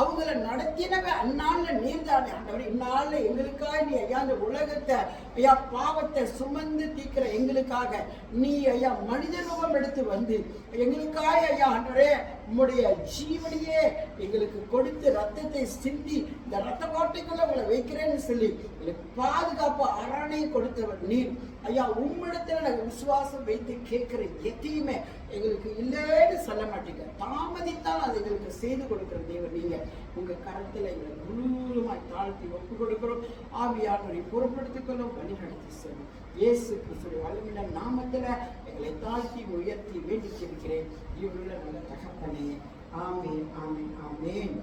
அவங்கள நடத்தினவன் அந்நாள்ல நீர்தானே ஆண்டவர். இந்நாள்ல எங்களுக்காக நீ ஐயா அந்த உலகத்தை ஐயா பாவத்தை சுமந்து தீக்கிற எங்களுக்காக நீ ஐயா மனித ரூபம் எடுத்து வந்து எங்களுக்காக ஐயா ஆண்டவரே உம்முடைய ஜீவனையே எங்களுக்கு கொடுத்து ரத்தத்தை சிந்தி இந்த ரத்த கோட்டைக்குள்ள உங்களை வைக்கிறேன்னு சொல்லி எங்களுக்கு பாதுகாப்பு அரணை கொடுத்தவர் நீர் ஐயா. உம்மிடத்துல நாங்கள் விசுவாசம் வைத்து கேட்கிற எதையுமே எங்களுக்கு இல்லைன்னு சொல்ல மாட்டீங்க. தாமதித்தால் அது எங்களுக்கு செய்து கொடுக்கிற தேவன் நீங்க. உங்க கரத்துல எங்களை முழுவதுமாய் தாழ்த்தி ஒப்பு கொடுக்கிறோம். ஆவியானவரை பொறுப்படுத்திக் கொள்ளும், வழி நடத்தி செல்லும். இயேசு கிறிஸ்துவின் வல்லமையுள்ள நாமத்துல எங்களை தாழ்த்தி உயர்த்தி வேண்டி கேட்கிறேன். இவருள்ள நல்ல தகப்பனே. ஆமேன், ஆமேன், ஆமேன்.